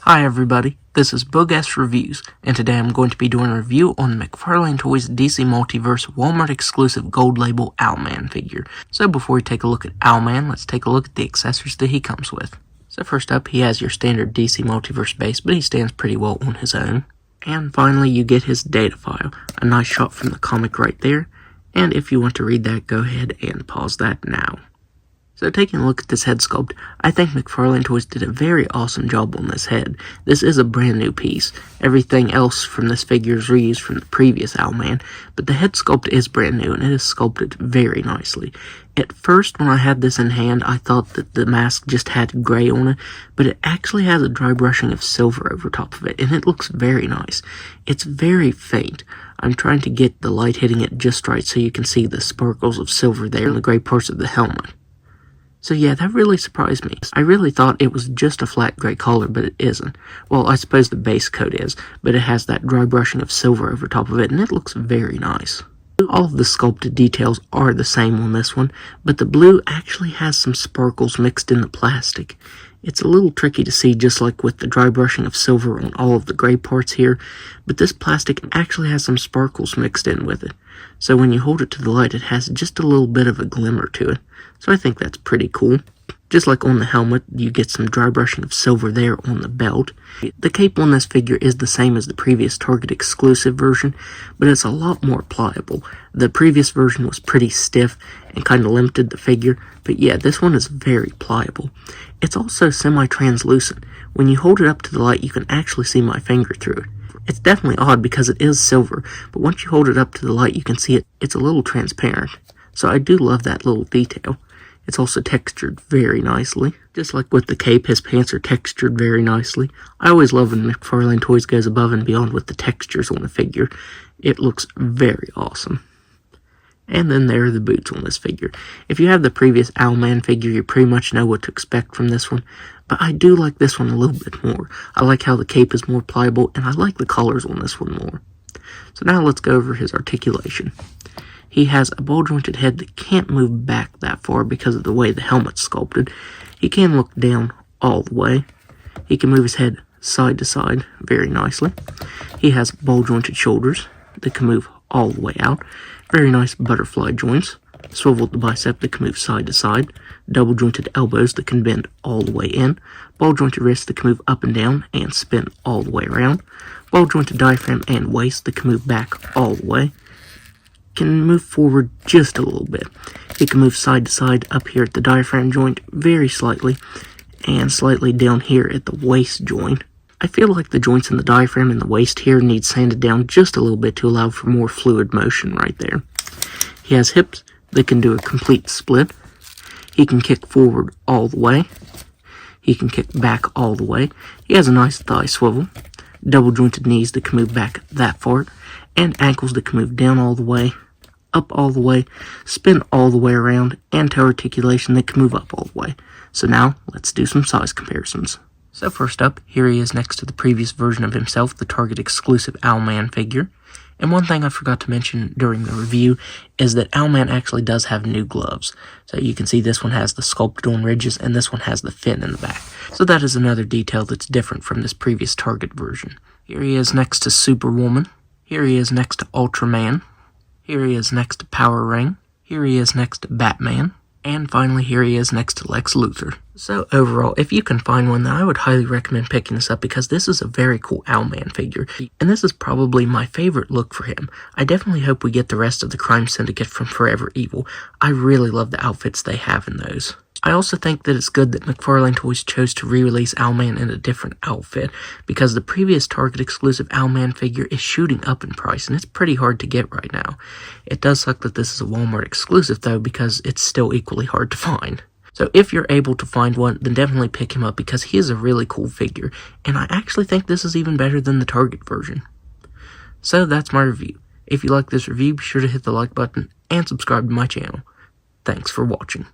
Hi everybody, this is Bogus Reviews, and today I'm going to be doing a review on McFarlane Toys DC Multiverse Walmart exclusive gold label Owlman figure. So before we take a look at Owlman, let's take a look at the accessories that he comes with. So first up, he has your standard DC Multiverse base, but he stands pretty well on his own. And finally, you get his data file, a nice shot from the comic right there, and if you want to read that, go ahead and pause that now. So taking a look at this head sculpt, I think McFarlane Toys did a very awesome job on this head. This is a brand new piece. Everything else from this figure is reused from the previous Owlman, but the head sculpt is brand new and it is sculpted very nicely. At first, when I had this in hand, I thought that the mask just had gray on it, but it actually has a dry brushing of silver over top of it, and it looks very nice. It's very faint. I'm trying to get the light hitting it just right so you can see the sparkles of silver there in the gray parts of the helmet. So yeah, that really surprised me. I really thought it was just a flat gray color, but it isn't. Well, I suppose the base coat is, but it has that dry brushing of silver over top of it, and it looks very nice. All of the sculpted details are the same on this one, but the blue actually has some sparkles mixed in the plastic. It's a little tricky to see, just like with the dry brushing of silver on all of the gray parts here, but this plastic actually has some sparkles mixed in with it. So when you hold it to the light, it has just a little bit of a glimmer to it. So I think that's pretty cool. Just like on the helmet, you get some dry brushing of silver there on the belt. The cape on this figure is the same as the previous Target exclusive version, but it's a lot more pliable. The previous version was pretty stiff and kind of limited the figure, but yeah, this one is very pliable. It's also semi-translucent. When you hold it up to the light, you can actually see my finger through it. It's definitely odd because it is silver, but once you hold it up to the light, you can see it's a little transparent. So I do love that little detail. It's also textured very nicely. Just like with the cape, his pants are textured very nicely. I always love when McFarlane Toys goes above and beyond with the textures on a figure. It looks very awesome. And then there are the boots on this figure. If you have the previous Owlman figure, you pretty much know what to expect from this one. But I do like this one a little bit more. I like how the cape is more pliable, and I like the colors on this one more. So now let's go over his articulation. He has a ball-jointed head that can't move back that far because of the way the helmet's sculpted. He can look down all the way. He can move his head side to side very nicely. He has ball-jointed shoulders that can move all the way out. Very nice butterfly joints. Swivel the bicep that can move side to side. Double-jointed elbows that can bend all the way in. Ball-jointed wrists that can move up and down and spin all the way around. Ball-jointed diaphragm and waist that can move back all the way. Can move forward just a little bit. It can move side to side up here at the diaphragm joint very slightly, and slightly down here at the waist joint. I feel like the joints in the diaphragm and the waist here need sanded down just a little bit to allow for more fluid motion right there. He has hips that can do a complete split. He can kick forward all the way. He can kick back all the way. He has a nice thigh swivel. Double jointed knees that can move back that far, and ankles that can move down all the way, up all the way, spin all the way around, and toe articulation that can move up all the way. So now, let's do some size comparisons. So first up, here he is next to the previous version of himself, the Target exclusive Owlman figure. And one thing I forgot to mention during the review is that Owlman actually does have new gloves. So you can see this one has the sculpted on ridges, and this one has the fin in the back. So that is another detail that's different from this previous Target version. Here he is next to Superwoman. Here he is next to Ultraman. Here he is next to Power Ring. Here he is next to Batman. And finally, here he is next to Lex Luthor. So overall, if you can find one, then I would highly recommend picking this up because this is a very cool Owlman figure. And this is probably my favorite look for him. I definitely hope we get the rest of the Crime Syndicate from Forever Evil. I really love the outfits they have in those. I also think that it's good that McFarlane Toys chose to re-release Owlman in a different outfit, because the previous Target exclusive Owlman figure is shooting up in price, and it's pretty hard to get right now. It does suck that this is a Walmart exclusive though, because it's still equally hard to find. So if you're able to find one, then definitely pick him up because he is a really cool figure, and I actually think this is even better than the Target version. So that's my review. If you like this review, be sure to hit the like button and subscribe to my channel. Thanks for watching.